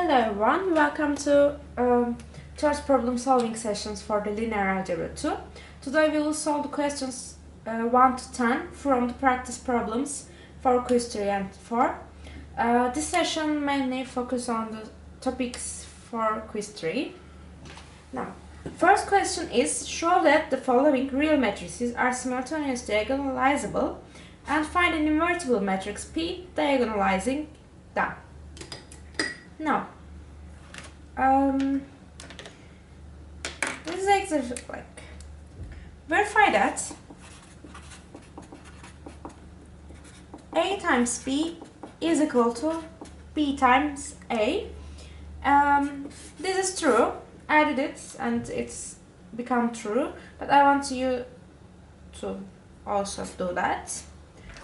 Hello everyone, welcome to third problem solving sessions for the linear algebra 2. Today we will solve the questions 1 to 10 from the practice problems for quiz 3 and 4. This session mainly focus on the topics for quiz 3. Now, first question is, show that the following real matrices are simultaneously diagonalizable and find an invertible matrix P diagonalizing them. Now, this is exactly like verify that A times B is equal to B times A. This is true. I did it and it's become true, but I want you to also do that.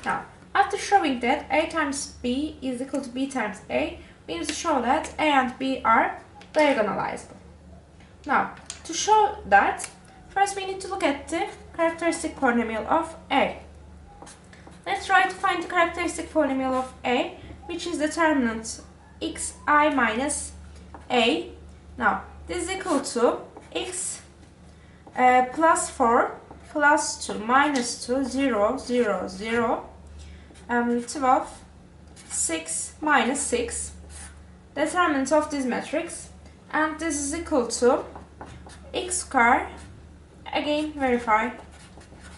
Now, after showing that A times B is equal to B times A, we need to show that A and B are diagonalizable. Now, to show that, first we need to look at the characteristic polynomial of A. Let's try to find the characteristic polynomial of A, which is determinant xi minus A. Now, this is equal to x plus 4 plus 2 minus 2, 0, 0, 0, 12, 6 minus 6, determinant of this matrix, and this is equal to x squared, again verify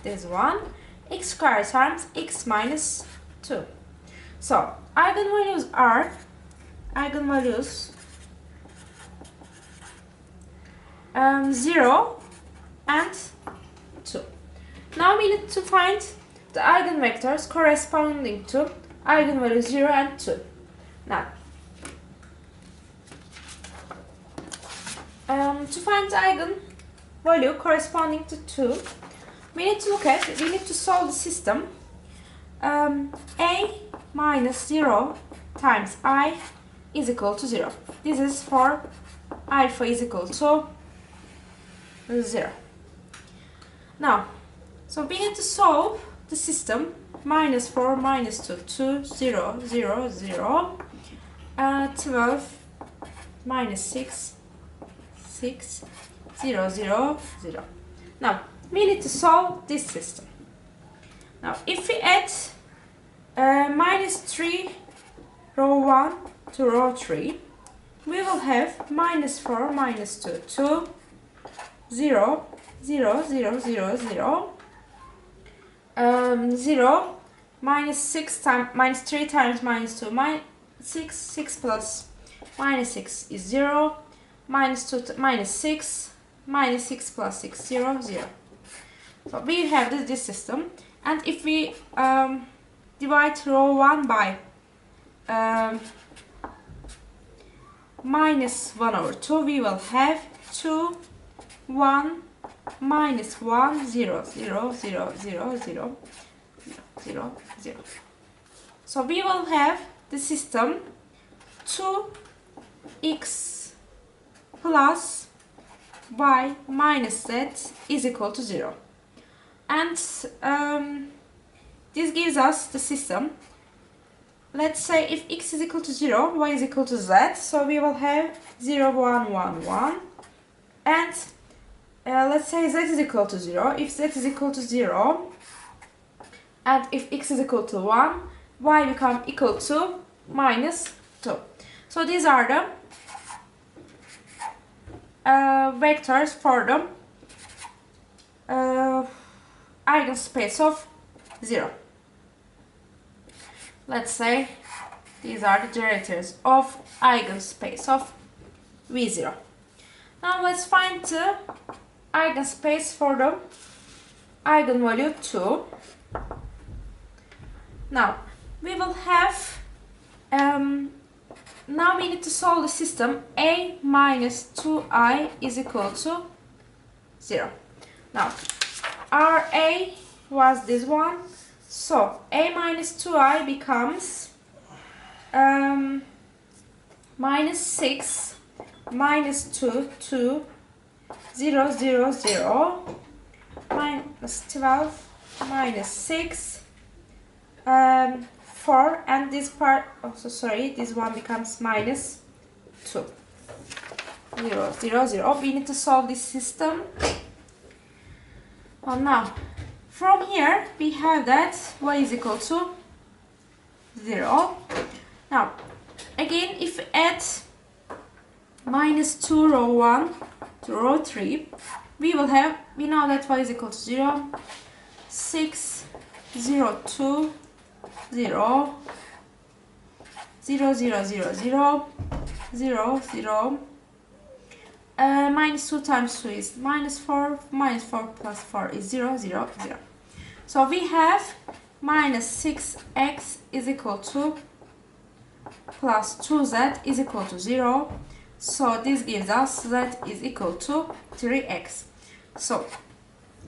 this one, x squared times x minus 2. So, eigenvalues are 0 and 2. Now we need to find the eigenvectors corresponding to eigenvalues 0 and 2. Now, to find the eigenvalue corresponding to 2, we need to solve the system A minus 0 times I is equal to 0. This is for alpha is equal to 0. Now, so we need to solve the system minus 4 minus 2, 2, 0, 0, 0, 12 minus 6, 6, 0, 0, 0. Now, we need to solve this system. Now, if we add minus 3 row 1 to row 3, we will have minus 4 minus 2, 2, 0, 0, 0, 0, 0, 0, minus 6 times minus 3 times minus 2, minus 6, 6 plus minus 6 is 0, minus 2 minus 6, minus 6 plus 6, 0, 0. So we have this system, and if we divide row 1 by minus 1 over 2, we will have 2, 1, minus 1, 0, 0, 0, 0, 0, 0, 0. So we will have the system 2x plus y minus z is equal to 0. And this gives us the system. Let's say if x is equal to 0, y is equal to z, so we will have 0, 1, 1, 1. And let's say z is equal to 0. If z is equal to 0, and if x is equal to 1, y become equal to minus 2. So these are the vectors for the eigenspace of 0. Let's say these are the generators of eigenspace of V0. Now let's find the eigenspace for the eigenvalue 2. Now we will have now we need to solve the system A minus 2i is equal to 0. Now, our A was this one, so A minus 2i becomes minus 6 minus 2, 2, 0, 0, 0, minus 12, minus 6, 4, and this part, also sorry, this one becomes minus 2. 0, 0, 0. We need to solve this system. Well, now, from here, we have that y is equal to 0. Now, again, if we add minus 2 row 1 to row 3, we know that y is equal to 0, 6, 0, 2, 0, 0, 0, 0, 0, 0, 0. Minus 2 times 2 is minus 4, minus 4 plus 4 is 0, 0, 0. So we have minus 6x is equal to plus 2z is equal to 0. So this gives us z is equal to 3x. So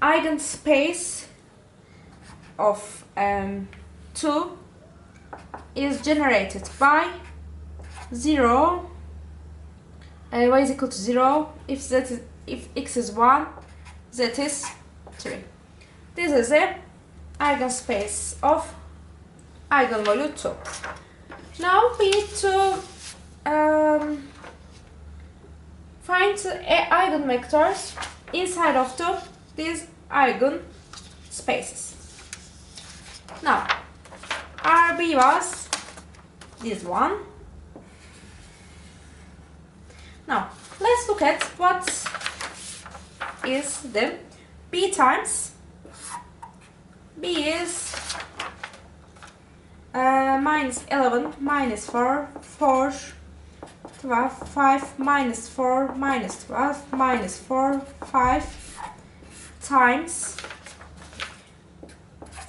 eigenspace of 2 is generated by 0, y is equal to 0, if x is 1, z is 3. This is the eigenspace of eigenvalue 2. Now we need to find eigenvectors inside of these eigenspaces. Now, RB was this one. Now, let's look at what is the B times. B is minus 11, minus 4, 4, 12, 5, minus 4, minus 12, minus 4, 5, times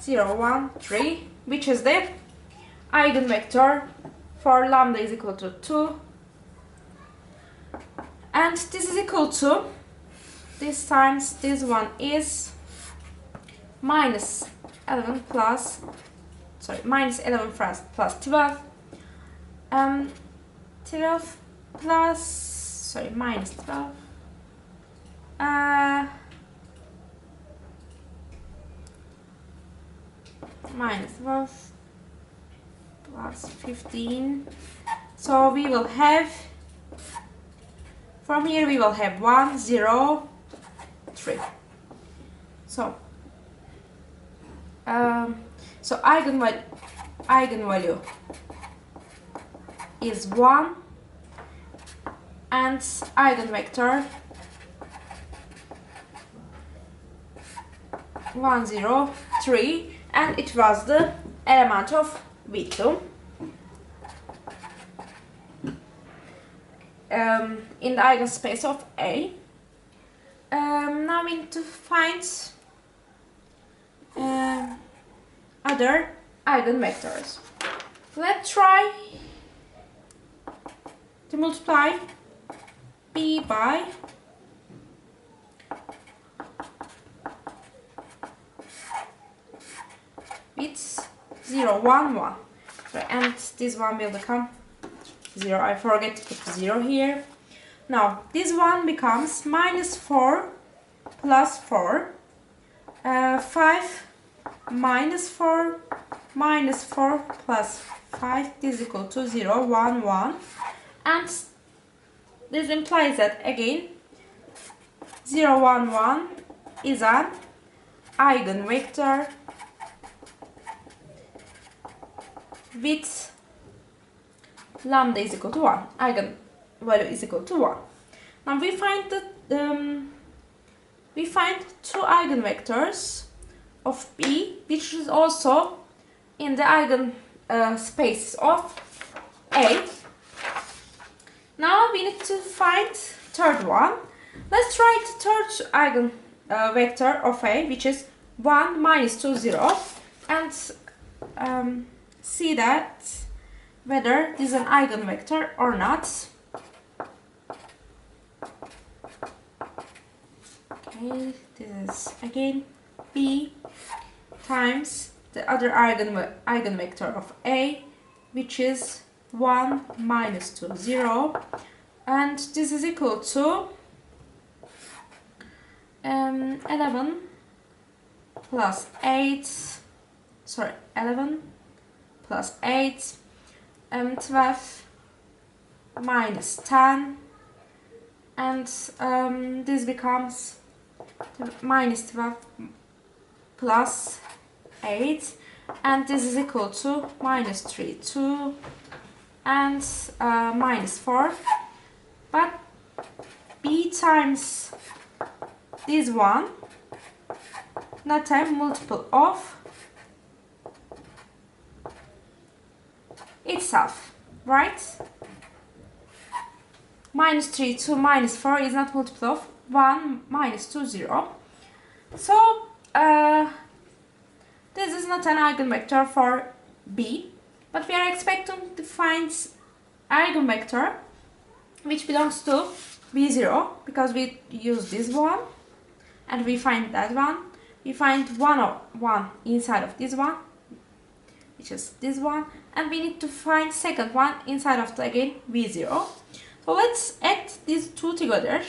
0, 1, 3, which is the eigenvector for lambda is equal to 2. And this is equal to, this times this one is minus 11 plus, minus 11 plus 12, 12 plus, minus 12, minus 12 plus 15. So we will have, from here we will have 1, 0, 3. So eigenvalue is 1 and eigenvector 1, 0, 3, and it was the element of V2. In the eigenspace of A. Now we need to find other eigenvectors. Let's try to multiply B by it's 0, 1, 1. And this one will become 0. I forget to put 0 here. Now this one becomes minus 4 plus 4, 5 minus 4 minus 4 plus 5 is equal to 0, 1, 1. And this implies that again 0, 1, 1 is an eigenvector with lambda is equal to 1, eigenvalue is equal to 1. Now we find that we find two eigenvectors of B, which is also in the eigenspace of A. Now we need to find third one. Let's try the third eigenvector of A, which is 1, minus 2, 0, and see that whether this is an eigenvector or not. Okay, this is again B times the other eigenvector of A, which is 1, minus 2, 0, and this is equal to 11 plus 8, 11 plus 8, 12 minus 10, and this becomes minus 12 plus 8, and this is equal to minus 3, 2, and minus 4. But b times this one, not a multiple of itself, right? Minus 3, 2, minus 4 is not multiple of 1, minus 2, 0. So, this is not an eigenvector for b, but we are expecting to find eigenvector which belongs to b0, because we use this one and we find that one. We find 1 inside of this one, which is this one, and we need to find second one inside of the, again, b0. So let's add these two together.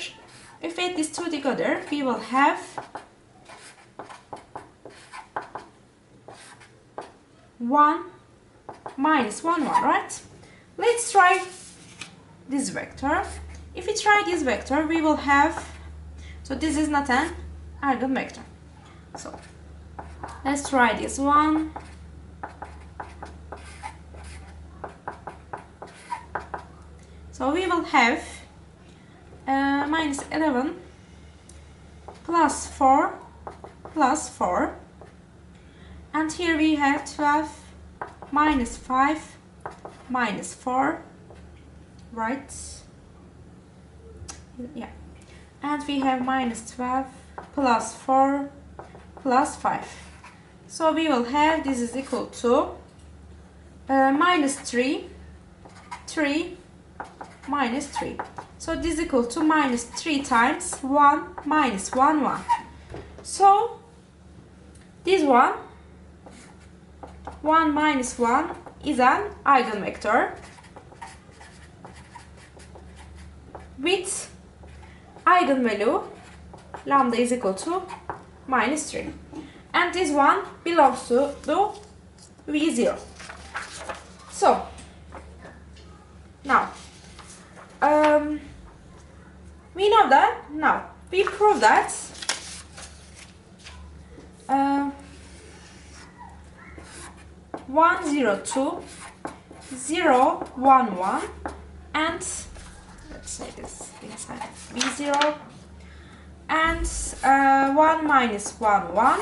If we add these two together, we will have 1 minus 1, 1, right? Let's try this vector. If we try this vector, we will have, so this is not an eigenvector. So let's try this one. So we will have minus 11 plus 4 plus 4, and here we have 12 minus 5 minus 4, right? Yeah, and we have minus 12 plus 4 plus 5. So we will have, this is equal to minus 3, 3, minus 3. So this is equal to minus 3 times 1 minus 1, 1. So this one, 1 minus 1, is an eigenvector with eigenvalue lambda is equal to minus 3. And this one belongs to the v0. So now we know that, now we prove that 1, 0, 2, 0, 1, 1, and let's say this inside of v0, and 1 minus 1, 1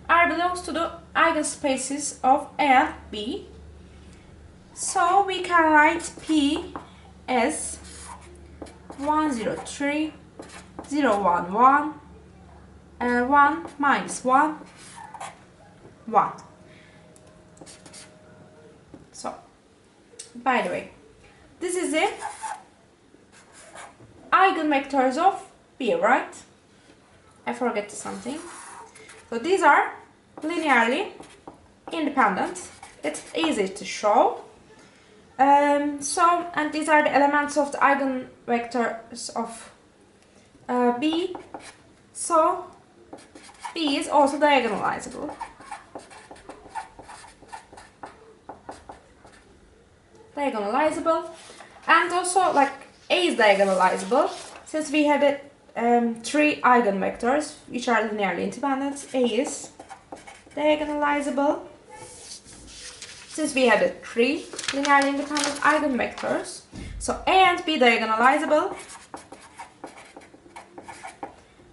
are belongs to the eigenspaces of A and B. So we can write P as 1, 0, 3, 0, 1, 1, 1 minus 1, 1. So, by the way, this is the eigenvectors of B, right? I forget something. So these are linearly independent. It's easy to show. And these are the elements of the eigenvectors of B. So B is also diagonalizable. And also like A is diagonalizable, since we have it 3 eigenvectors which are linearly independent. A is diagonalizable since we have the 3 linearly independent eigenvectors. So A and B diagonalizable,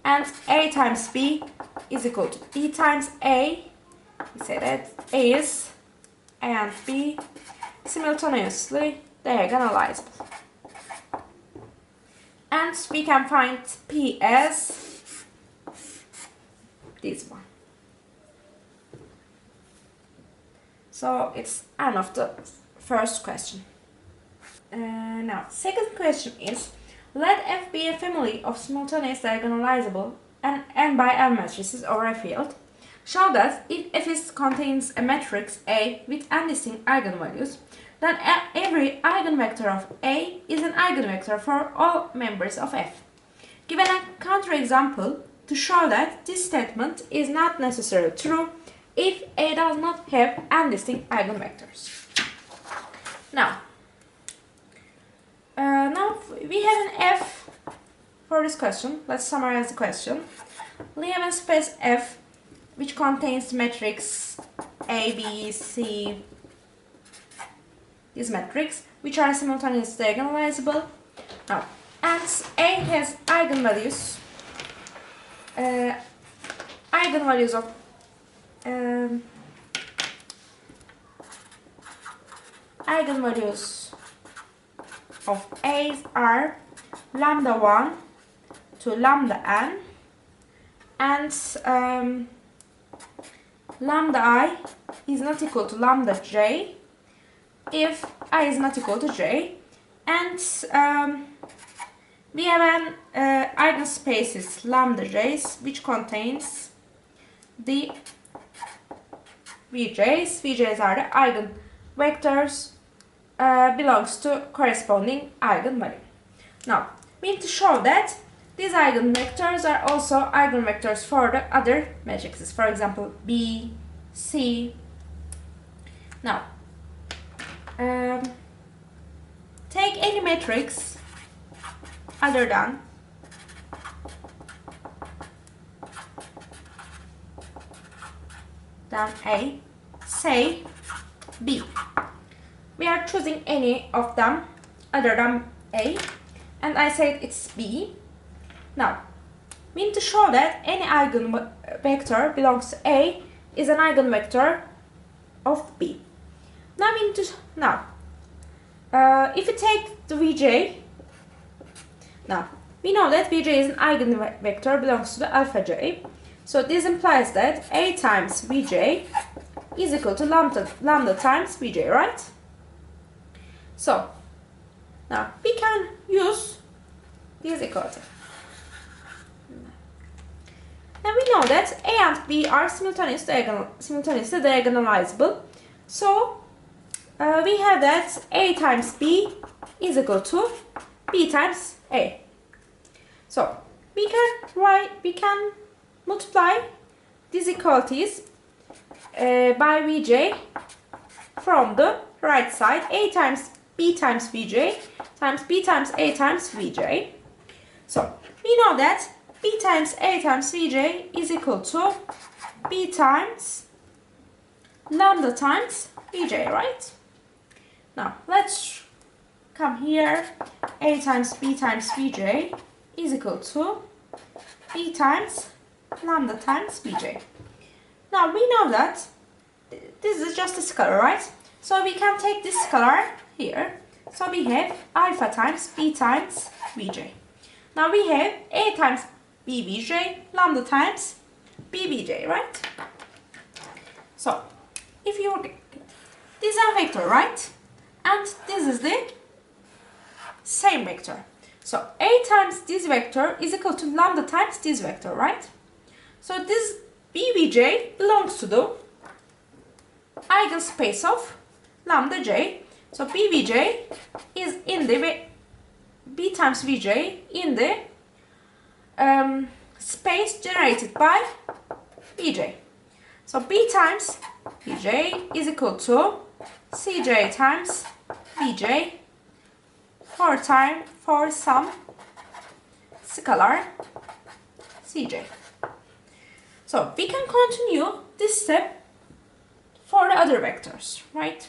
and A times B is equal to B times A. We say that A is A and B simultaneously diagonalizable. And we can find P as this one. So it's end of the first question. Now, second question is, let F be a family of simultaneous diagonalizable and n by n matrices over a field. Show that if F contains a matrix A with n distinct eigenvalues, then every eigenvector of A is an eigenvector for all members of F. Given a counterexample to show that this statement is not necessarily true if A does not have n distinct eigenvectors. Now, Now we have an F for this question. Let's summarize the question. We have a space F which contains matrix A, B, C, these matrices, which are simultaneously diagonalizable. Now, and A has eigenvalues, eigenvalues of A are lambda 1 to lambda n, and lambda I is not equal to lambda j if I is not equal to j, and we have an eigenspaces lambda j's which contains the vj's. Vj's are the eigenvectors belongs to corresponding eigenvalue. Now we need to show that these eigenvectors are also eigenvectors for the other matrices, for example B, C. Now take any matrix other than A, say B. We are choosing any of them other than A, and I said it's B. Now, we need to show that any eigenvector belongs to A is an eigenvector of B. Now we need to if you take the Vj, now we know that Vj is an eigenvector belongs to the alpha j. So this implies that A times Vj is equal to lambda times Vj, right? So now we can use this equality. Now we know that A and B are simultaneously diagonalizable. So we have that A times B is equal to B times A. So we can multiply these equalities by Vj from the right side. A times B times Vj times B times A times Vj. So we know that B times A times Vj is equal to B times lambda times Vj, right? Now let's come here. A times B times Vj is equal to B times lambda times Vj. Now we know that this is just a scalar, right? So we can take this scalar here. So we have alpha times B times Vj. Now we have A times BVJ lambda times BVJ, right? So if you this is a vector, right? And this is the same vector. So A times this vector is equal to lambda times this vector, right? So this BVJ belongs to the eigenspace of lambda j. So BVJ is in the B times Vj in the space generated by Vj. So B times Vj is equal to Cj times Vj for some scalar Cj. So we can continue this step for the other vectors, right?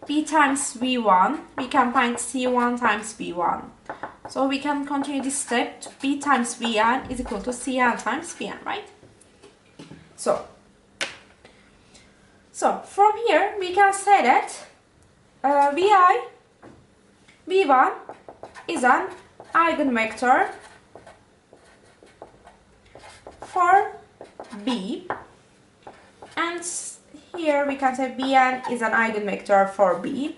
B times V1, we can find C1 times V1. So we can continue this step to B times Vn is equal to Cn times Vn, right? So from here we can say that V1 is an eigenvector for B, and here we can say Bn is an eigenvector for B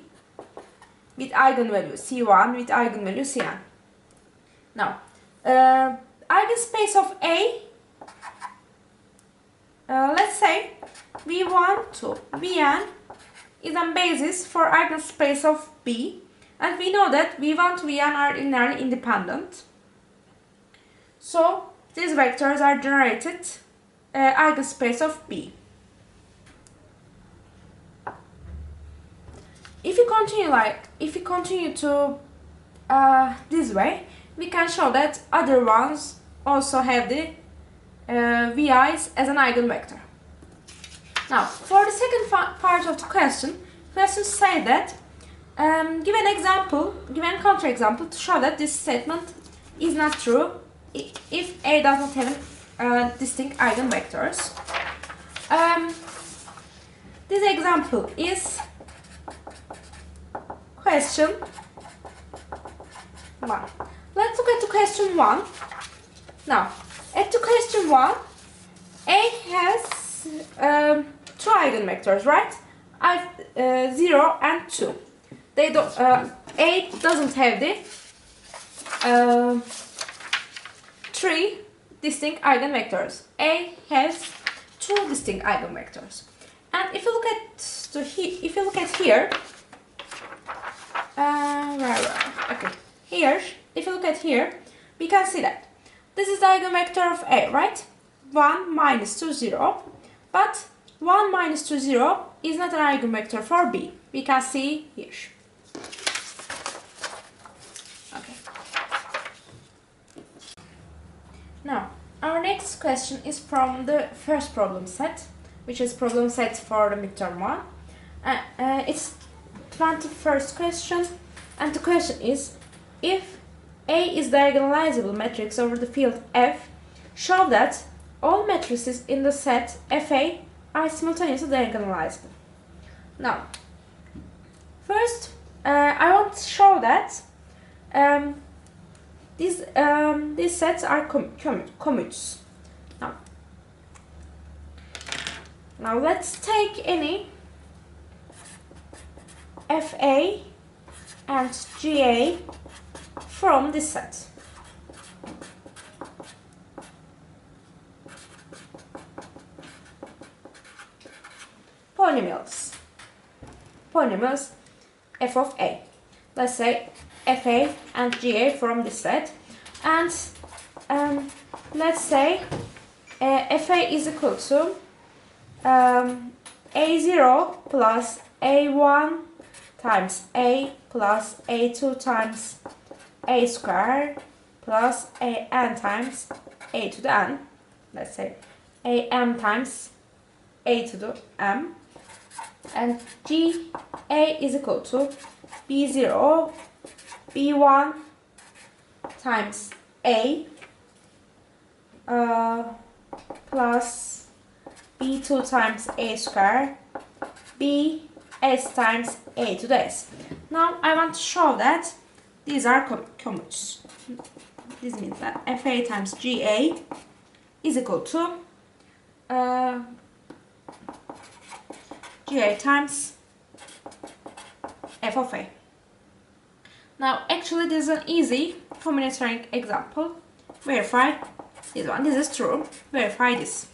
with eigenvalue C1 with eigenvalue Cn. Now, eigenspace of A, let's say V1 to Vn is a basis for eigenspace of B, and we know that V1 to Vn are linearly independent. So these vectors are generated eigenspace of B. if you continue to this way, we can show that other ones also have the vi's as an eigenvector. Now, for the second part of the question say that give an example, give a counterexample to show that this statement is not true if A does not have distinct eigenvectors. This example is question 1. Let's look at the question 1. Now, at the question 1, A has 2 eigenvectors, right? 0 and 2. They don't. A doesn't have the 3 distinct eigenvectors. A has 2 distinct eigenvectors. And if you look at here, okay, here, if you look at here, we can see that this is the eigenvector of A, right? 1 minus 2, 0. But 1 minus 2, 0 is not an eigenvector for B. We can see here. Okay. Now, our next question is from the first problem set, which is problem set for the midterm 1. It's 21st question, and the question is, if A is diagonalizable matrix over the field F, show that all matrices in the set FA are simultaneously diagonalizable. Now, first, I want to show that these sets are commutes. Now let's take any FA and GA from this set. Polynomials f of A. Let's say FA and GA from this set, and let's say FA is equal to A0 plus A1 times A plus A2 times A squared plus AN times A to the N. Let's say AM times A to the M. And GA is equal to B0 B1 times A plus B2 times A squared B S times A to the S. Now I want to show that these are commutes. This means that FA times GA is equal to GA times F of A. Now actually this is an easy combinatorial example. Verify this one. This is true. Verify this.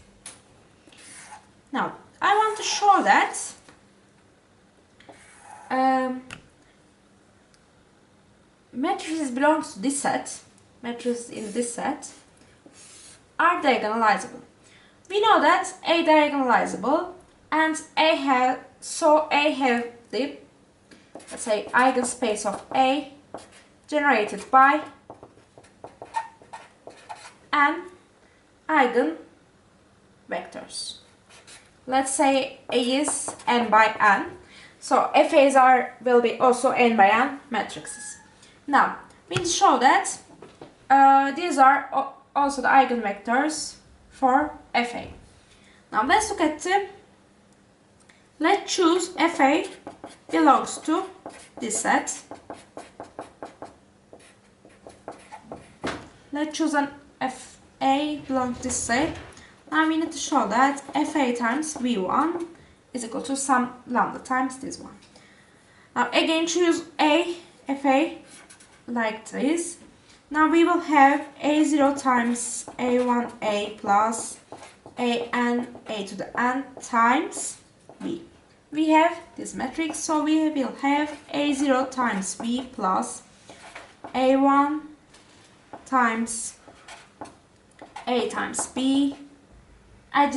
Now I want to show that matrices belongs to this set, matrices in this set are diagonalizable. We know that A diagonalizable and A have the, let's say, eigenspace of A generated by n eigenvectors. Let's say A is n by n. So FAs will be also n by n matrices. Now, we show that these are also the eigenvectors for FA. Now let's look at let's choose FA belongs to this set. Let's choose an FA belongs to this set. Now we need to show that FA times V1 is equal to some lambda times this one. Now again choose FA like this. Now we will have A0 times A1A plus AN A to the N times V. We have this matrix, so we will have A0 times V plus A1 times A times B. I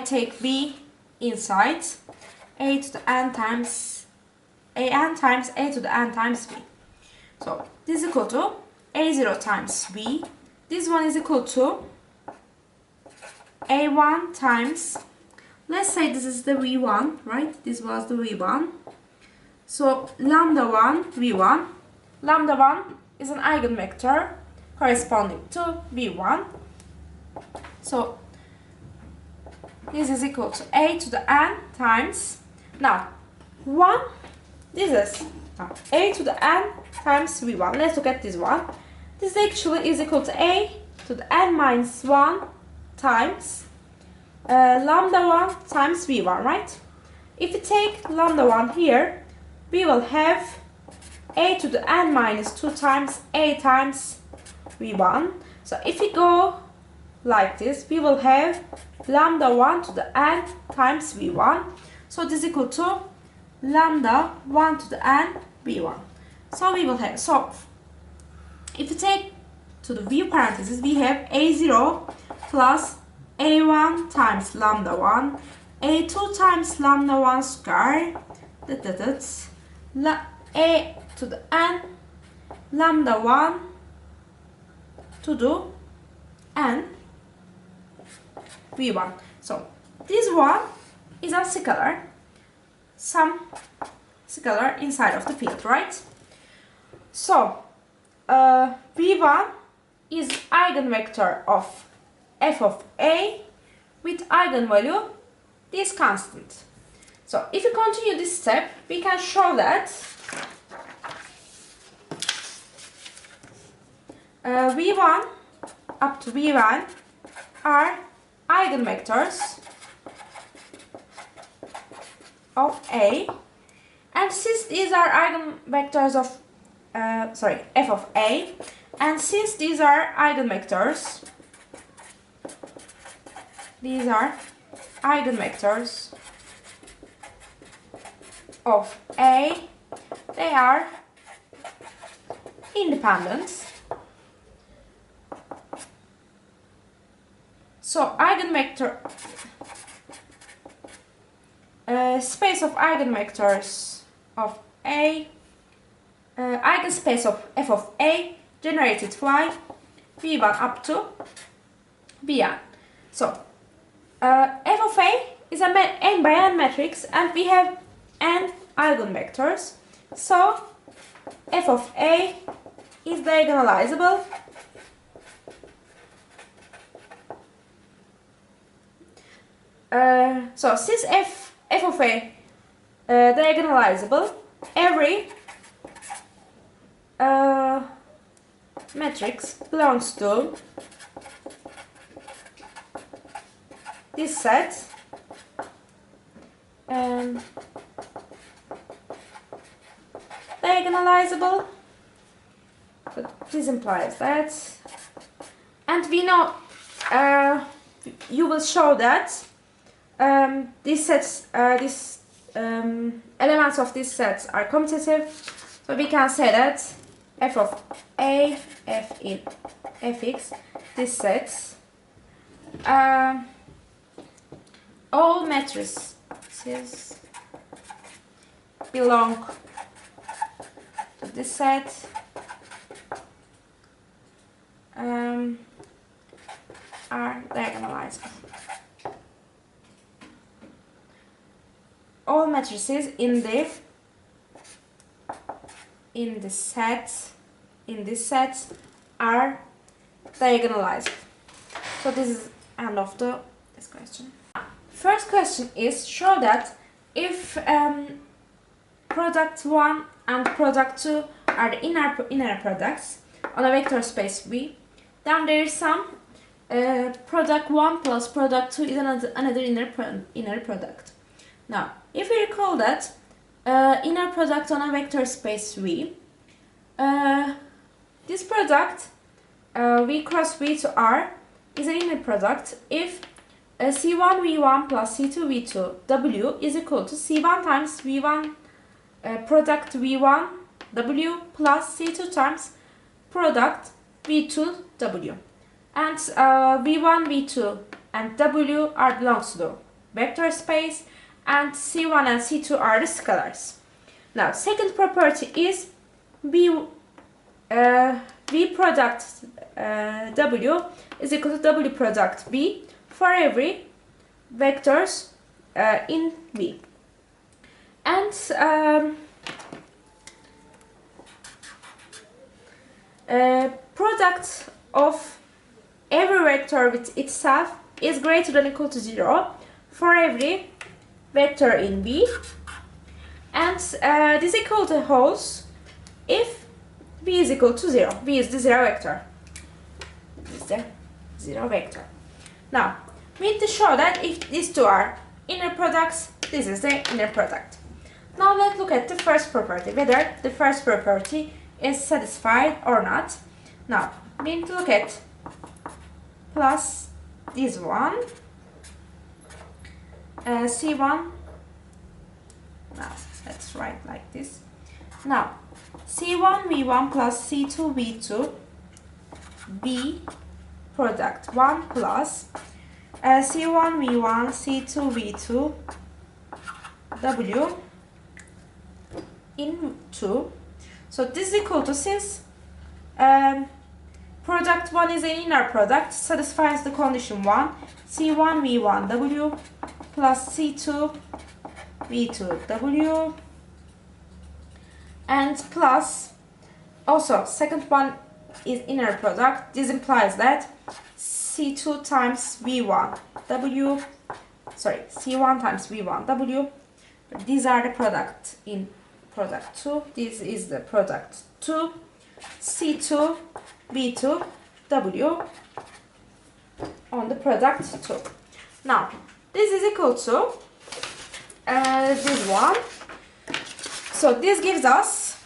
take B inside a to the n times a n times a to the n times v. So this is equal to a0 times v. This one is equal to a1 times, let's say this is the v1, right? This was the v1. So lambda 1 v1. Lambda 1 is an eigenvector corresponding to v1. So this is equal to a to the n times, now 1, this is a to the n times v1. Let's look at this one. This actually is equal to a to the n minus 1 times lambda 1 times v1, right? If we take lambda 1 here, we will have a to the n minus 2 times a times v1. So if we go like this, we will have lambda 1 to the n times v1. So this is equal to lambda 1 to the n v1. So we will have, so if we take to the v parentheses, we have a0 plus a1 times lambda 1, a2 times lambda 1 square, a to the n lambda 1 to the n v1. So this one is a scalar, some scalar inside of the field, right? So v1 is eigenvector of f of a with eigenvalue this constant. So if you continue this step, we can show that v1 up to v1 are eigenvectors of a, and since these are eigenvectors of f of a, and since these are eigenvectors, these are eigenvectors of a, they are independent. So eigenvector space of eigenvectors of a, eigenspace of f of a generated by v1 up to vn. So f of a is a n by n matrix, and we have n eigenvectors. So f of a is diagonalizable. So since f of a diagonalizable, every matrix belongs to this set, and diagonalizable, so this implies that, and we know you will show that these sets, elements of these sets are commutative, so we can say that f of a, f in fx, this set, all matrices belong to this set, are diagonalizable. All matrices in this set are diagonalized. So this is end of this question. First question is, show that if product 1 and product 2 are the inner products on a vector space V, then there is some product 1 plus product 2 is another inner product. Now, if we recall that inner product on a vector space V, this product V cross V to R is an inner product if C1 V1 plus C2 V2 W is equal to C1 times V1 product V1 W plus C2 times product V2 W, and V1 V2 and W are belongs to vector space, and C1 and C2 are the scalars. Now, second property is V product W is equal to W product V for every vectors in V. And product of every vector with itself is greater than or equal to 0 for every vector in V, and this equality holds if V is equal to 0. V is the 0 vector. This is the 0 vector. Now, we need to show that if these two are inner products, this is the inner product. Now let's look at the first property, whether the first property is satisfied or not. Now, we need to look at plus this one, C1, now let's write like this. Now, C1 V1 plus C2 V2 V product 1 plus C1 V1 C2 V2 W in 2. So this is equal to, since product 1 is an inner product, satisfies the condition 1, C1 V1 W plus C2 V2 W, and plus also second one is inner product. This implies that C2 times V1 W, sorry, C1 times V1 W, these are the product in product 2. This is the product 2, C2 V2 W on the product 2. Now, this is equal to this one. So this gives us,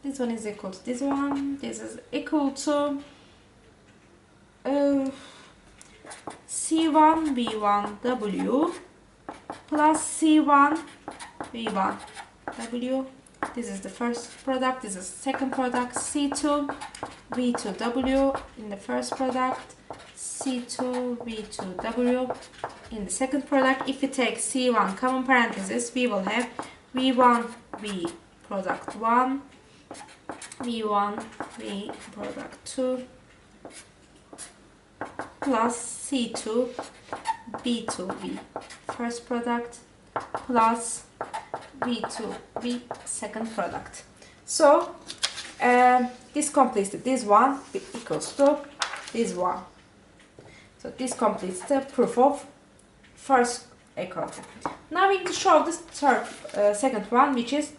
this one is equal to this one. This is equal to C1 V1 W plus C1 V1 W. This is the first product, this is the second product, C2 V2 W in the first product, C2 V2 W in the second product. If we take C1 common parenthesis, we will have V1 V product 1, V1 V product 2 plus C2 V2 V first product plus V2 V second product. So this completes this one equals to this one. So this completes the proof of first equality. Now we need to show this third, second one, which is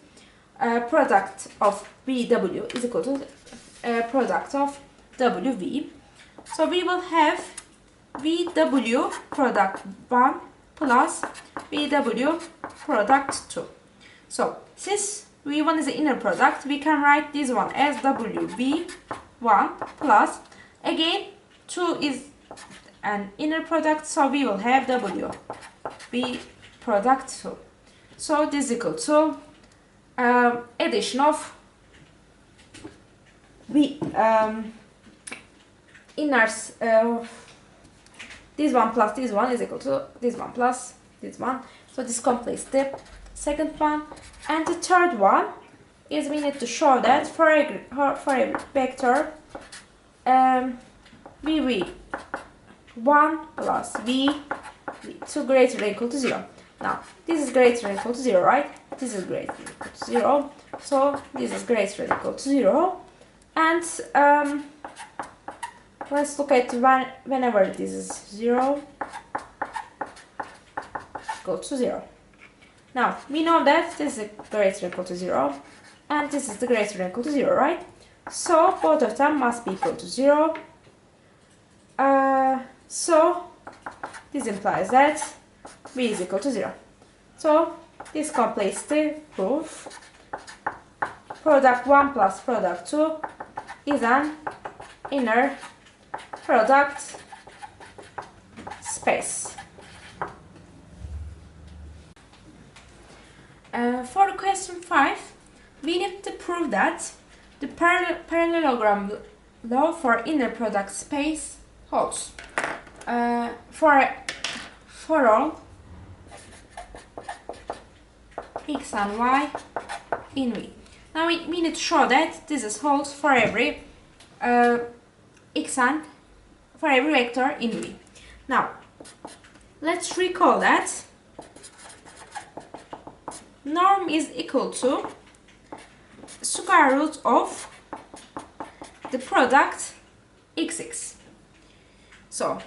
product of VW is equal to product of WV. So we will have VW product 1 plus VW product 2. So since V1 is the inner product, we can write this one as WV1 plus, again 2 is an inner product, so we will have WV product 2. So this is equal to addition of V inners, this one plus this one is equal to this one plus this one. So this completes the second one. And the third one is we need to show that for every vector VV1 plus V2 greater than or equal to 0. Now, this is greater than or equal to 0, right? This is greater than or equal to 0. So, this is greater than or equal to 0. And let's look at whenever this is 0, equal to 0. Now, we know that this is greater than or equal to 0, and this is the greater than or equal to 0, right? So, both of them must be equal to 0. So, this implies that V is equal to 0. So, this completes the proof. Product 1 plus product 2 is an inner product space. For question 5, we need to prove that The parallelogram law for inner product space holds for all x and y in V. Now we need to show that this is holds for every x and for every vector in V. Now let's recall that norm is equal to square root of the product xx. So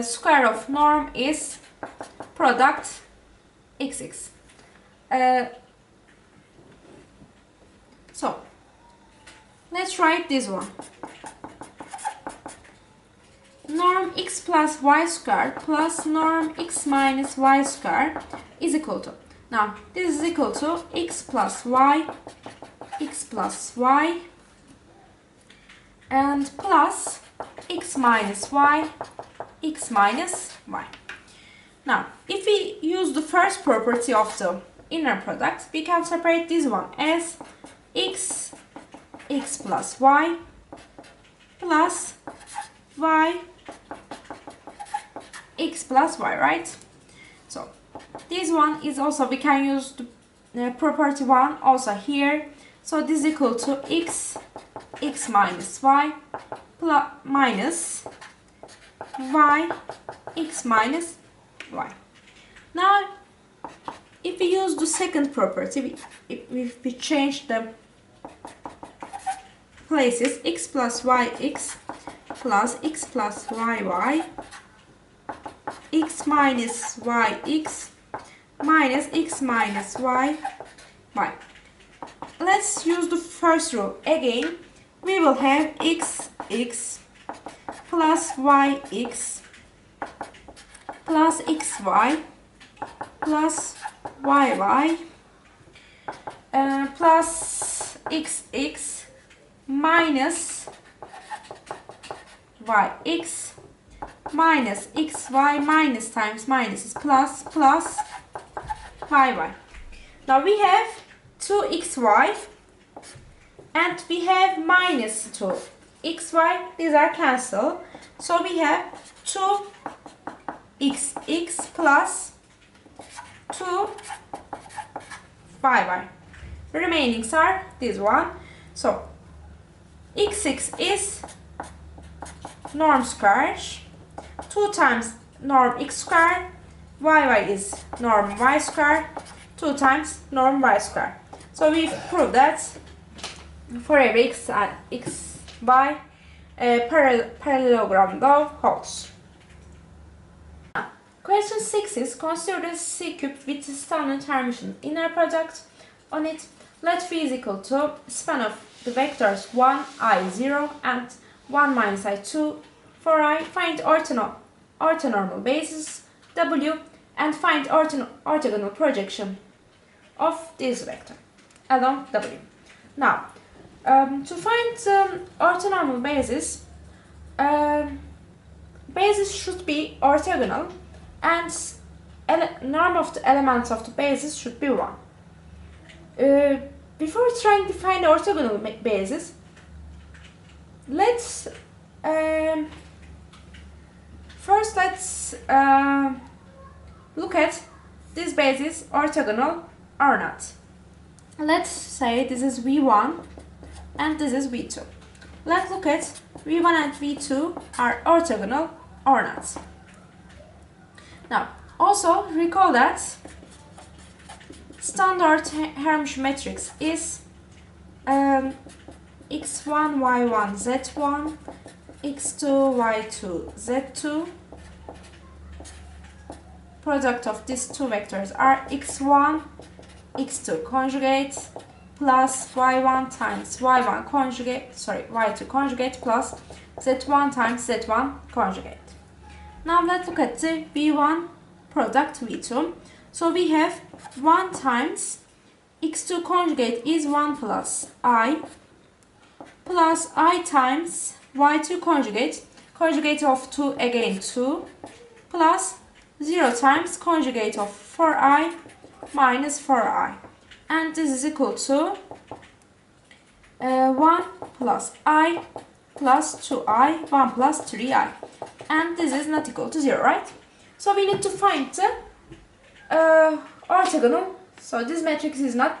square of norm is product xx. So let's write this one. Norm x plus y squared plus norm x minus y squared is equal to. Now this is equal to x plus y and plus x minus y. Now if we use the first property of the inner product, we can separate this one as x plus y plus y x plus y, right? So this one is also, we can use the property one also here. So this is equal to x minus y plus minus y x minus y. Now if we use the second property, if we change the places, x plus y x plus x plus y x minus y x minus x minus y y. Let's use the first rule again. We will have x plus y x plus xy plus yy plus x minus yx minus xy minus times minus is plus yy. Now we have 2xy and we have minus 2xy. These are cancelled. So we have 2xx plus 2yy. Remainings are this one. So xx is norm squared, 2 times norm x squared, yy is norm y squared, 2 times norm y squared. So we prove that for every x and xy, parallelogram law holds. Question 6 is, consider the C cube with standard Hermitian inner product. On it, let V is equal to span of the vectors 1, I, 0 and 1 minus I, 2 for I. Find orthonormal basis W and find orthogonal projection of this vector along W. Now, to find orthonormal basis, basis should be orthogonal and norm of the elements of the basis should be 1. Before trying to find orthogonal basis, let's first look at this basis orthogonal or not. Let's say this is V1 and this is V2. Let's look at V1 and V2 are orthogonal or not. Now, also recall that standard Hermitian matrix is x1, y1, z1, x2, y2, z2. Product of these two vectors are x1, x2 conjugate plus y1 times y1 conjugate, y2 conjugate plus z1 times z1 conjugate. Now let's look at the v1 product v2. So we have 1 times x2 conjugate is 1 plus I times y2 conjugate of 2 again 2 plus 0 times conjugate of 4i minus 4i. and this is equal to 1 plus I plus 2I, 1 plus 3I, and this is not equal to 0, right? So we need to find the orthogonal. So this matrix is not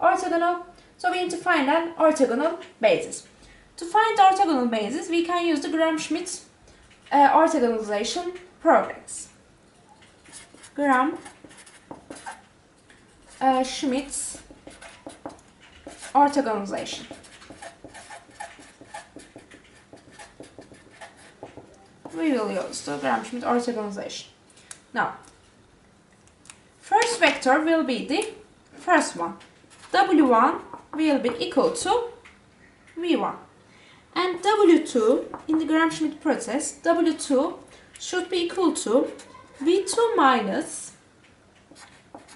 orthogonal, so we need to find an orthogonal basis. To find the orthogonal basis, we can use the Gram-Schmidt orthogonalization progress. Gram-Schmidt orthogonalization. We will use the Gram-Schmidt orthogonalization. Now, first vector will be the first one. W1 will be equal to V1. And W2, in the Gram-Schmidt process, W2 should be equal to V2 minus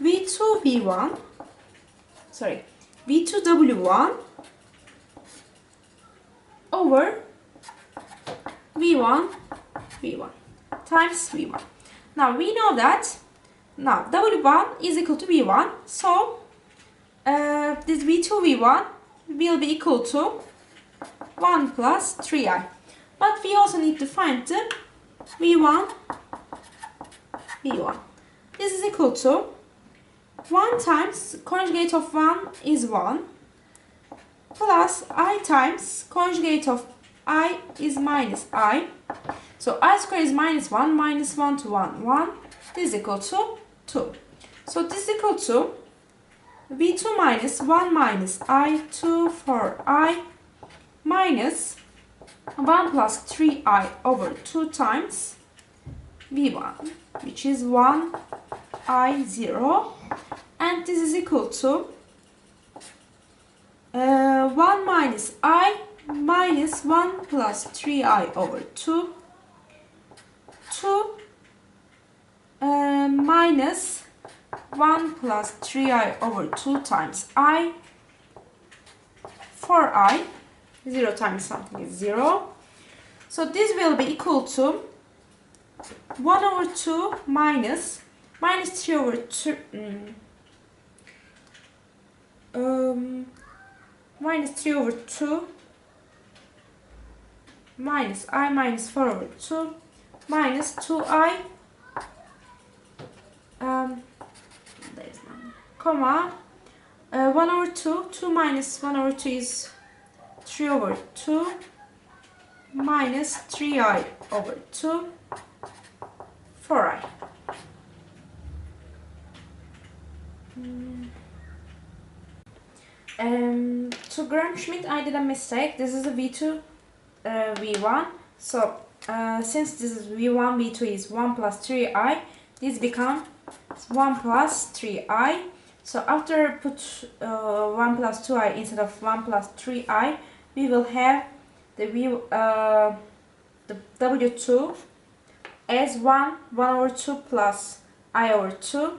V2W1 over V1 times V1. Now we know that W1 is equal to V1, so this V2V1 will be equal to 1 plus 3I. But we also need to find the V1. This is equal to 1 times conjugate of 1 is 1 plus I times conjugate of I is minus I. So I square is minus 1 to 1, 1. This is equal to 2. So this is equal to V2 minus 1 minus I, 2 for I, minus 1 plus 3I over 2 times V1, which is 1I0, and this is equal to 1 minus I minus 1 plus 3I over 2, 2 minus 1 plus 3I over 2 times I, 4I, 0 times something is 0. So this will be equal to 1 over 2 minus 3 over 2, minus 3 over 2 minus I minus 4 over 2 minus 2I comma 1 over 2, 2 minus 1 over 2 is 3 over 2 minus 3I over 2, 4I. To Gram-Schmidt I did a mistake. This is a V2 V1. So since this is V1, V2 is 1 plus 3I, this becomes 1 plus 3I. So after put 1 plus 2I instead of 1 plus 3I, we will have the W2 as 1 over 2 plus I over 2,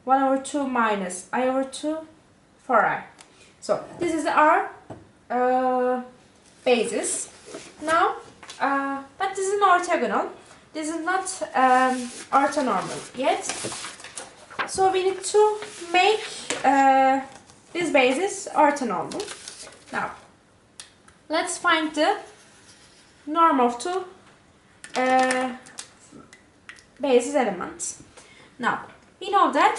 1 over 2 minus I over 2, 4I. So this is our basis. Now, but this is not orthogonal. This is not orthonormal yet. So we need to make this basis orthonormal. Now, let's find the norm of two basis elements. Now, we know that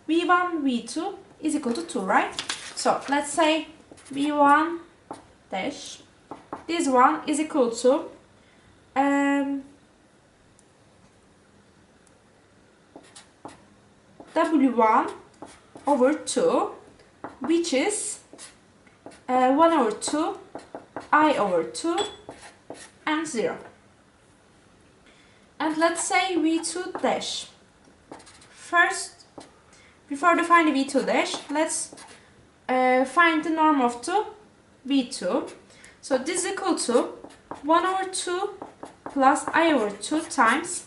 V1, V2 is equal to 2, right? So let's say V1 dash, this one is equal to W1 over 2, which is 1 over 2, I over 2, and 0. And let's say V2 dash. First, before defining V2 dash, let's find the norm of 2 V2. So this is equal to 1 over 2 plus I over 2 times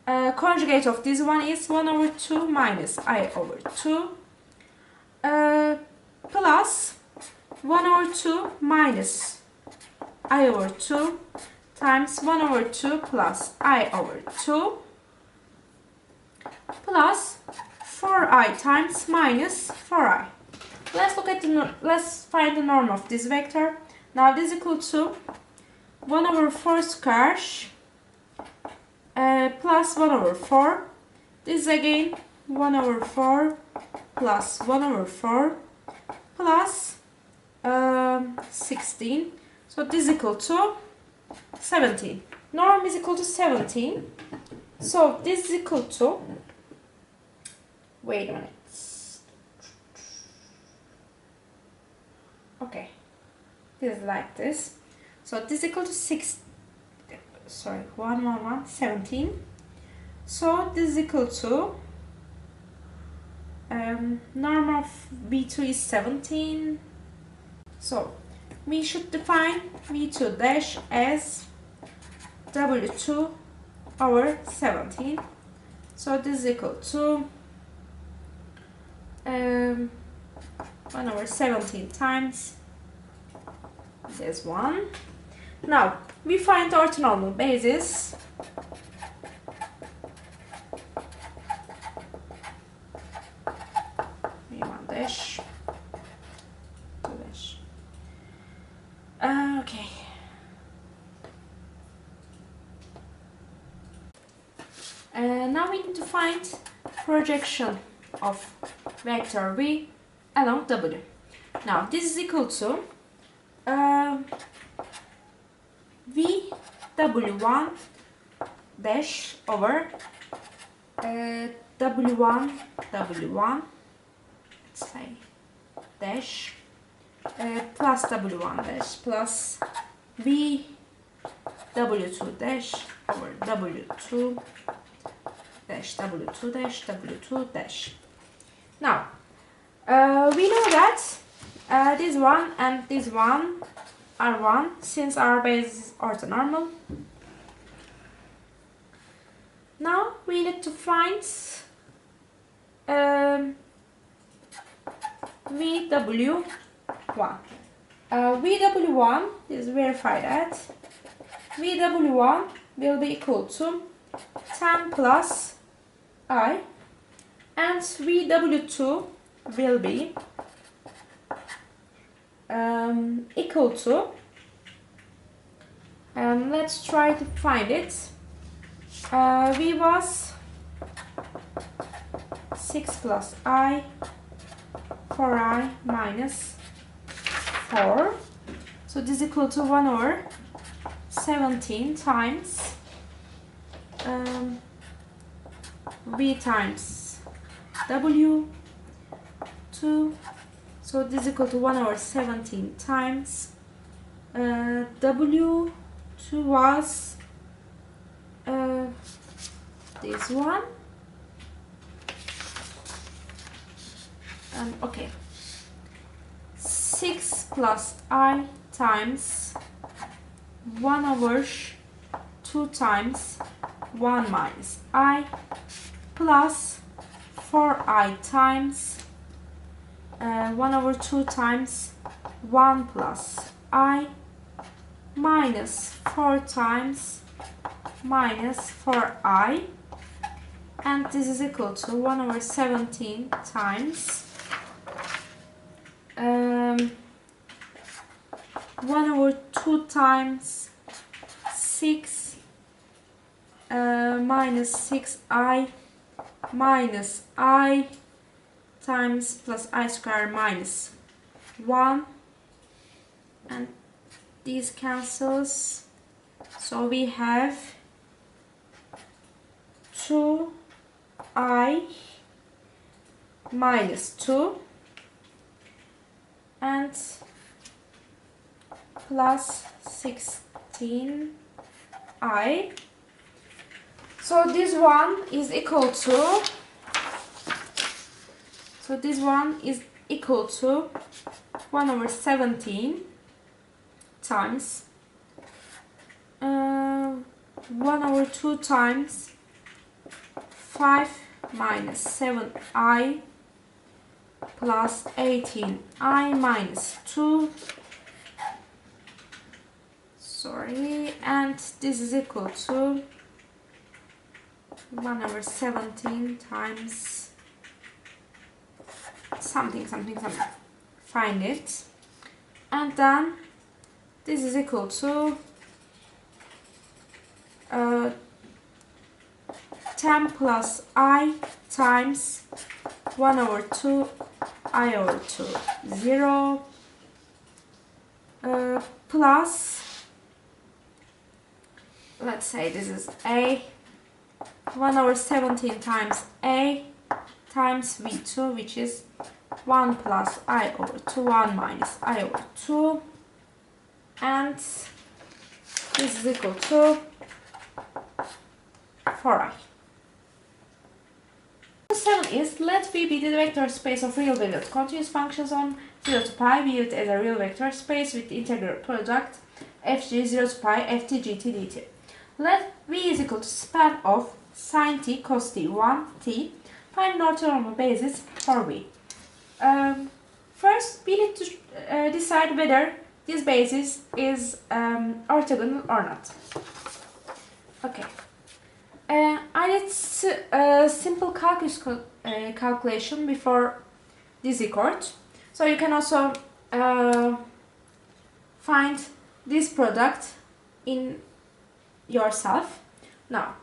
conjugate of this one is 1 over 2 minus I over 2 plus 1 over 2 minus I over 2 times 1 over 2 plus I over 2 plus 4i times minus 4i. Let's find the norm of this vector. Now this is equal to 1 over 4 square plus 1 over 4. This is again 1 over 4 plus 1 over 4 plus 16. So this is equal to 17. Norm is equal to 17. So this is equal to, wait a minute. Okay, this is like this. So this is equal to 17. So this is equal to norm of V2 is 17. So we should define V2 dash as W2 over 17. So this is equal to 1 over 17 times this one. Now we find the orthonormal basis. V1 dash, 2 dash. Okay. Now we need to find projection of vector V along W. Now this is equal to V W1 dash over W1 W1, let's say dash plus W1 dash plus V W2 dash over W2 dash W2 dash W2 dash. Now we know that this one and this one are 1 since our base is orthonormal. Now we need to find VW1. VW1 is verify that VW1 will be equal to 10 plus I, and VW2 will be equal to, let's try to find it. V was 6 plus I, 4i minus 4. So this is equal to 1 over 17 times V times W2. So this is equal to 1 over 17 times W2 was this one. Okay, 6 plus I times 1 over 2 times 1 minus I plus 4i times 1 over 2 times 1 plus I minus 4 times minus 4i, and this is equal to 1 over 17 times 1 over 2 times 6 minus 6i minus I times plus I square minus 1, and these cancels, so we have 2i minus 2 and plus 16i. So this one is equal to, so this one is equal to 1 over 17 times 1 over 2 times 5 minus 7i plus 18i minus 2, sorry, and this is equal to 1 over 17 times something. Find it. And then this is equal to 10 plus I times 1 over 2 I over 2, 0, plus, let's say this is A, 1 over 17 times A times V2, which is 1 plus I over 2, 1 minus I over 2, and this is equal to 4i. 7 is, let V be the vector space of real valued continuous functions on 0 to pi, viewed as a real vector space with the integral product fg 0 to pi ft gt dt. Let V is equal to span of sin t cos t 1 t. Find an orthonormal basis for V. First, we need to decide whether this basis is orthogonal or not. Okay. I did a simple calculus calculation before this record, so you can also find this product in yourself. Now,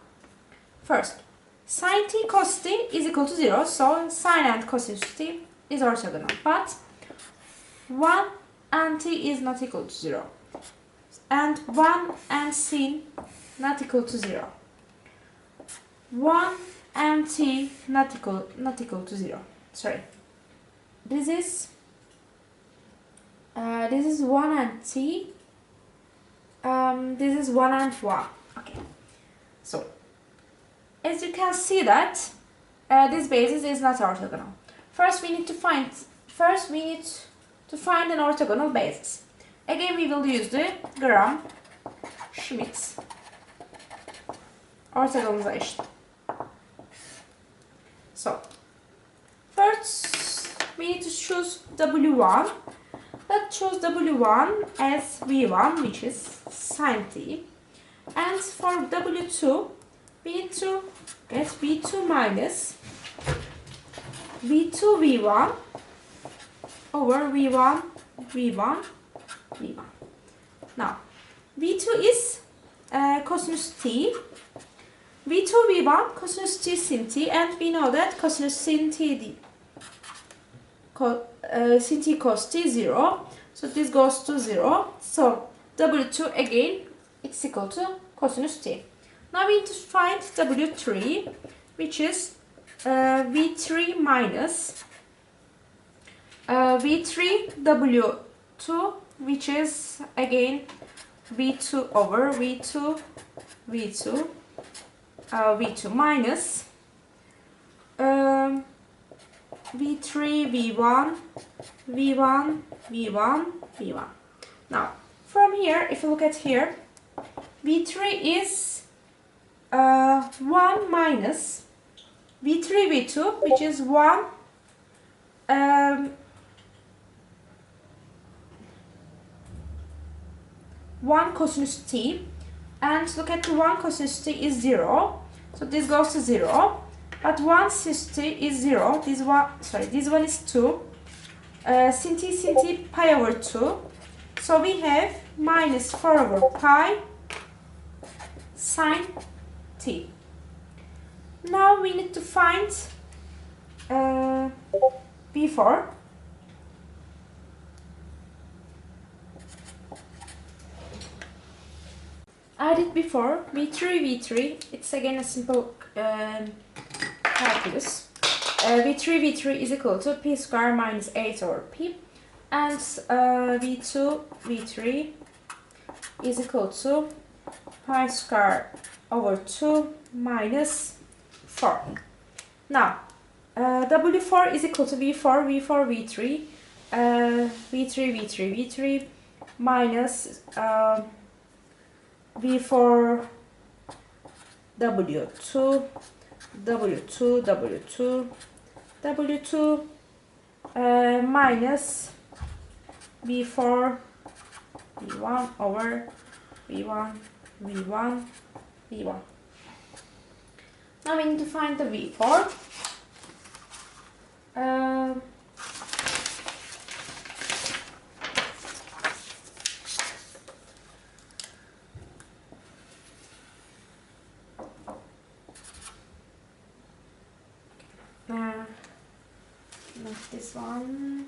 first, sin t cos t is equal to 0, so sin and cosinus t is orthogonal, but 1 and t is not equal to 0, and 1 and sin not equal to 0. 1 and t not equal to 0. Sorry. This is 1 and t. This is 1 and 1. Okay. So, as you can see that this basis is not orthogonal. First we need to find an orthogonal basis. Again, we will use the Gram-Schmidt orthogonalization. So, first we need to choose W1. Let's choose W1 as V1, which is sin t. And for W2, we need to get V2 minus V2 V1 over V1 V1 V1. Now, V2 is cosinus t. V2 V1 cosinus t sin t, and we know that cosinus sin t sin t cos t 0, so this goes to 0. So W2 again, it's equal to cosinus t. Now we need to find W3, which is V3 minus V3 W2, which is again V2 over V2 V2 V2 minus V3 V1 V1 V1 V1. Now from here, if you look at here, V3 is 1 minus V3 V2, which is 1 1 cosinus t, and look at the 1 cosinus t is 0, so this goes to 0, but 1 sin t is 0, this one is 2, sin t pi over 2, so we have minus 4 over pi sin t. Now we need to find V4. I did before, V3, it's again a simple calculus. V3 is equal to p square minus 8 over p, and V3 is equal to pi square over 2 minus 4. Now, W4 is equal to V3 minus V4 W2 minus V4 V1 over V1 V1. Now we need to find the V4. this one.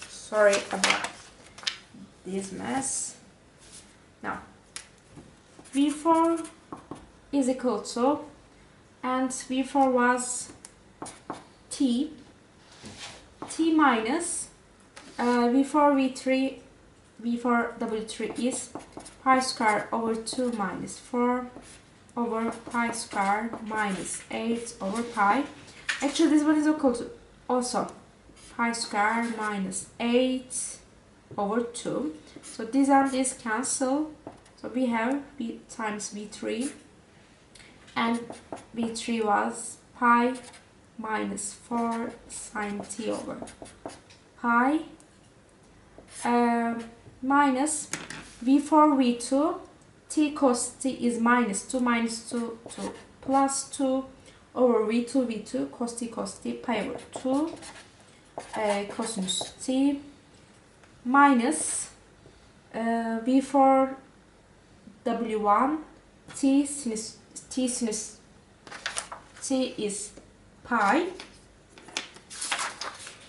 Sorry about this mess. Now, V4 is equal to, and V4 was T minus V4 W3 is pi square over 2 minus 4 over pi square minus 8 over pi. Actually, this one is equal to also pi square minus 8 over 2. So these and these cancel. So we have V times V3, and V3 was pi minus 4 sine t over pi minus V4 V2 t cos t is minus 2 minus 2 to plus 2 over V2 cos t pi over 2 cosinus t minus V4 W1 t sinus t is pi,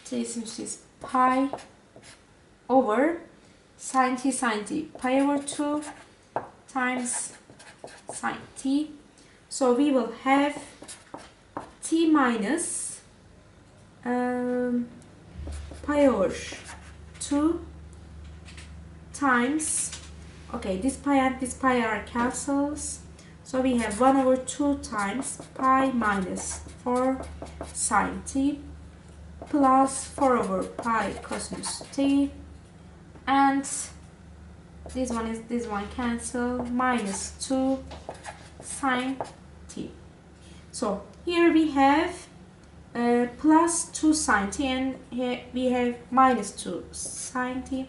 t sinus is pi over sine t pi over 2 times sine t. So we will have t minus pi over 2 times, okay, this pi and this pi are cancels, so we have 1 over 2 times pi minus 4 sine t plus 4 over pi cosinus t, and this one cancel, minus 2 sine t. So here we have plus 2 sine t, and here we have minus 2 sine t.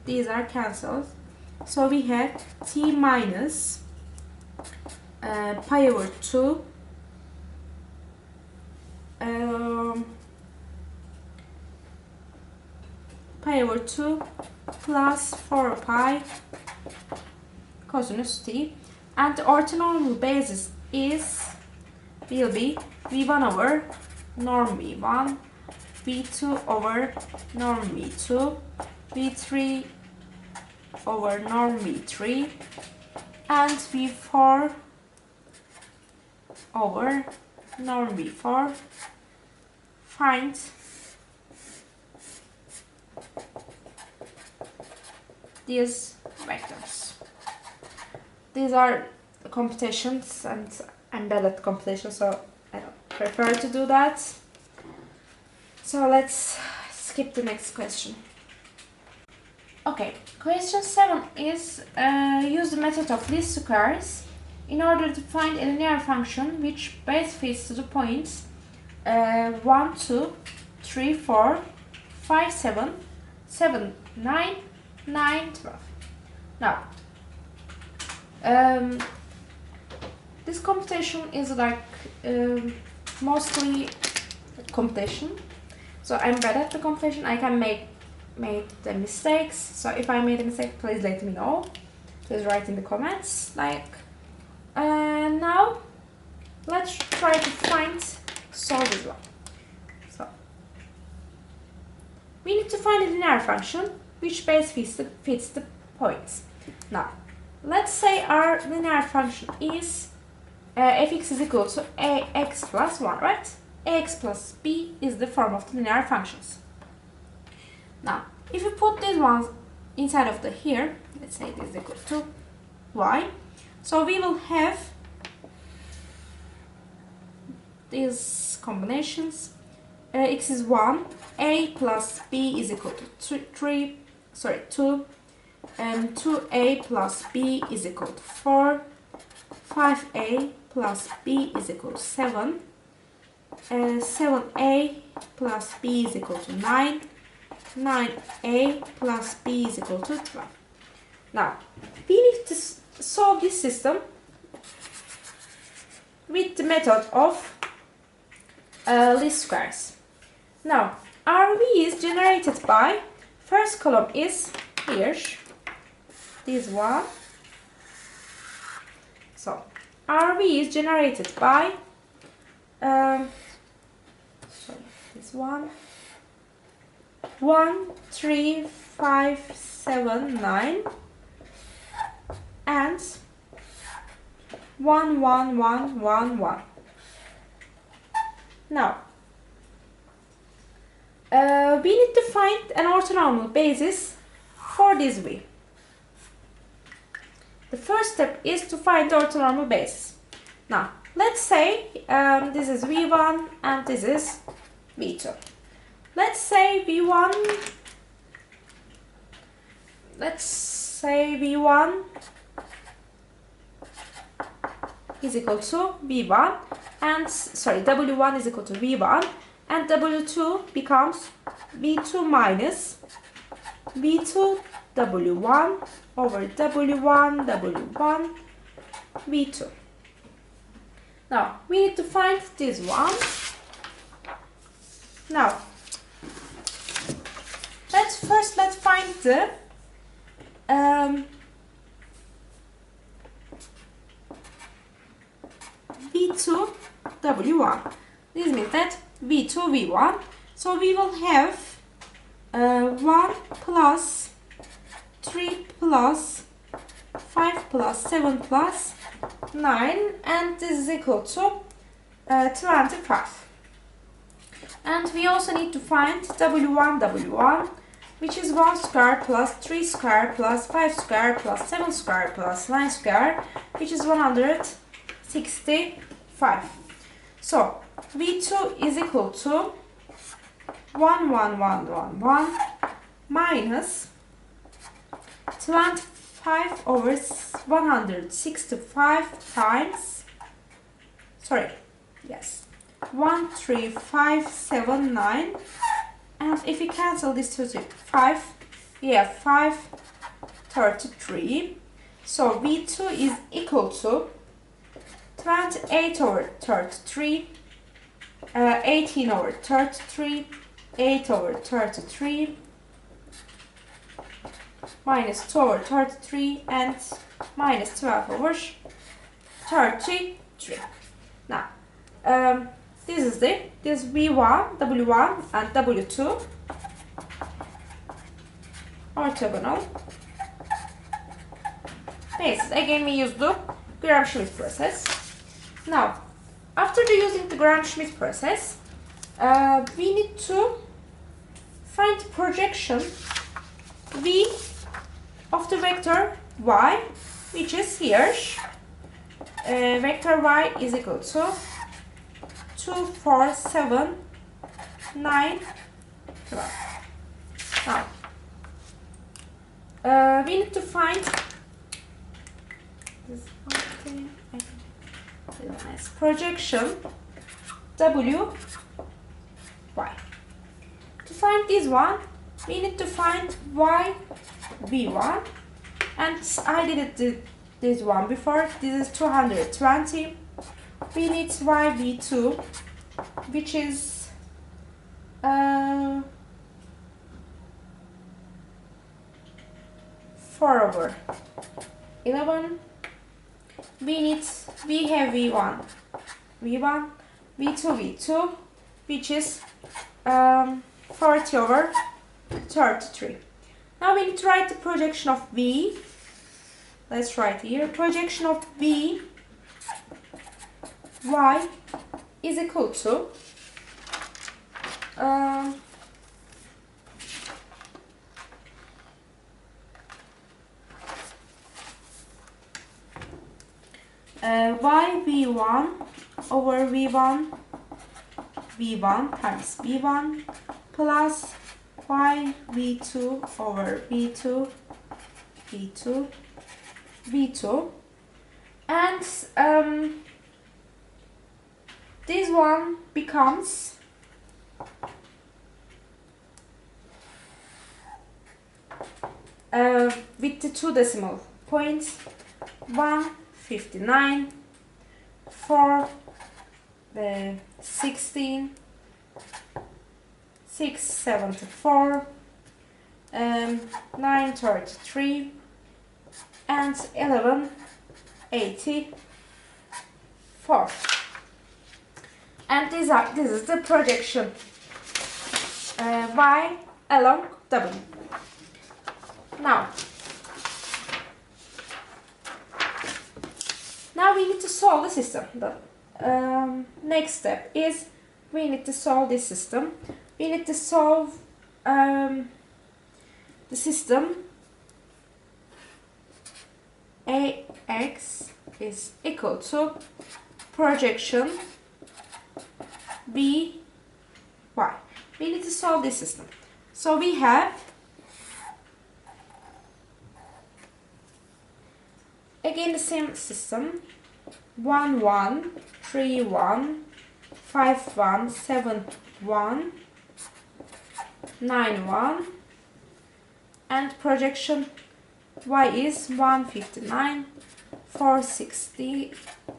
These are cancelled. So we have t minus pi over 2 pi over 2 plus 4 pi cosinus t, and the orthonormal basis will be v1 over norm v1, v2 over norm v2, v3 over norm v3, and v4 over norm v4. Find these vectors. These are computations, and I'm bad at computation, so I don't prefer to do that. So let's skip the next question. Okay, question 7 is use the method of least squares in order to find a linear function which base fits to the points 1, 2, 3, 4, 5, 7, 7, 9, 9, 12. Now, this computation is like mostly computation, so I'm bad at the computation. I can make the mistakes, so if I made a mistake, please let me know. Please write in the comments. Now let's try to solve this one. So we need to find a linear function which base fits the points. Now let's say our linear function is fx is equal to ax plus 1, right? Ax plus b is the form of the linear functions. Now, if you put these ones inside of the here, let's say this is equal to y, so we will have these combinations. X is 1, a plus b is equal to 2, and 2a plus b is equal to 4, 5a plus b is equal to 7, 7a plus b is equal to 9, 9a plus b is equal to 12. Now, we need to solve this system with the method of least squares. Now, our v is generated by, first column is here, this one, So our V is generated by this one 1 3 5 7 9 and 1 1 1 1 1. Now we need to find an orthonormal basis for this V. The first step is to find the orthonormal basis. Now let's say this is V1 and this is V2. Let's say V1 is equal to V1 and W1 is equal to V1 and W2 becomes V2 minus V2 W1 over W1 W1 V2. Now we need to find this one. Now let's find the V2 W1. This means that V2 V1. So we will have 1 plus 3 plus 5 plus 7 plus 9, and this is equal to 25. And we also need to find W1 W1, which is 1 square plus 3 square plus 5 square plus 7 square plus 9 square, which is 165. So V2 is equal to 1 1 1 1 1 minus 25 over 165 times 13579, and if we cancel this to 5, we have 533. So V2 is equal to 28 over 33, 18 over 33, 8 over 33, minus 2 over 33, and minus 12 over 33. Now, this is V1, W1, and W2 orthogonal bases. Again, we use the Gram-Schmidt process. Now, after using the Gram-Schmidt process, we need to find the projection V of the vector y, which is here. Vector y is equal to 2, 4, 7, 9, 12. Now, we need to find this projection W y. To find this one, we need to find y v1, and I did this one before. This is 220. We need y v2, which is 4 over 11. We have v1, v2, v2, which is 40 over 33. Now we need to write the projection of v. Let's write here. Projection of v y is equal to y v1 over v1 times v1 plus y v2 over v2 and this one becomes with the 2 decimal points 159, 4, 16, 674, 933, and 1183. 4. And this is the projection y along W. Now we need to solve the system. The next step is we need to solve this system. We need to solve the system AX is equal to projection BY. We need to solve this system. So we have again the same system: 1 1 3 1 5 1 7 1 9 1, and projection y is 159 460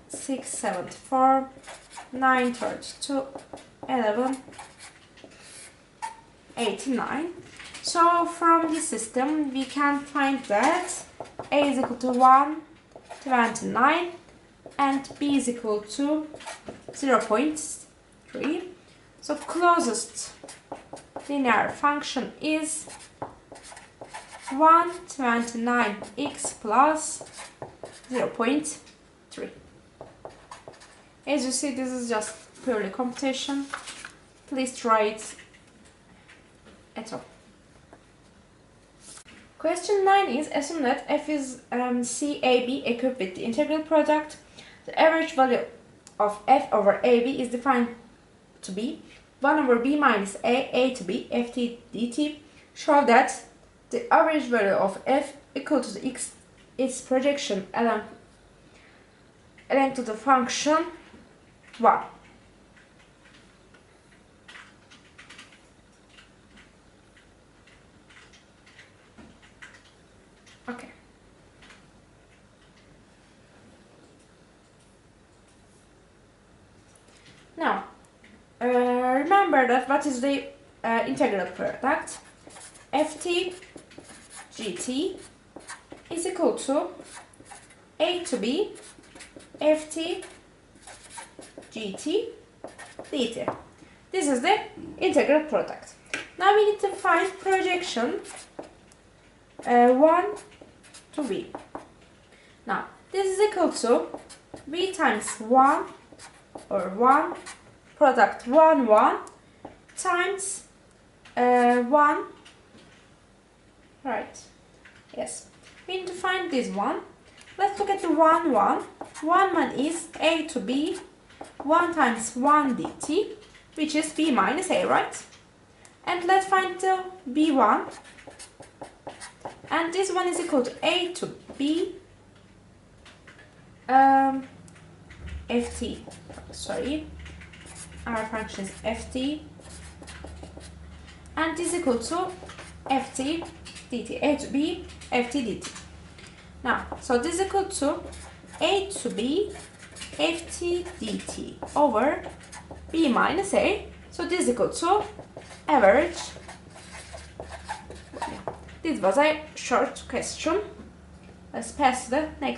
674 932 11 89. So from this system we can find that a is equal to 129 and b is equal to 0.3. So closest linear function is 129x plus 0.3. As you see, this is just purely computation. Please try it at home. Question 9 is: assume that f is CAB equipped with the integral product. The average value of f over AB is defined to be 1 over b minus a to b, ft dt. Show that the average value of f equal to the x its projection along to the function 1. Okay. Now, remember that what is the integral product? ft gt is equal to a to b ft gt dt. This is the integral product. Now we need to find projection 1 to b. Now this is equal to b times 1 or 1 product 1 1 times 1, right? Yes, we need to find this one. Let's look at the 1 1. 1 is a to b 1 times 1 dt, which is b minus a, right? And let's find the b1, and this one is equal to a to b ft, sorry, our function is ft, and this is equal to ft dt, a to b ft dt. Now, so this is equal to a to b ft dt over b minus a. So this is equal to average. This was a short question. Let's pass to the next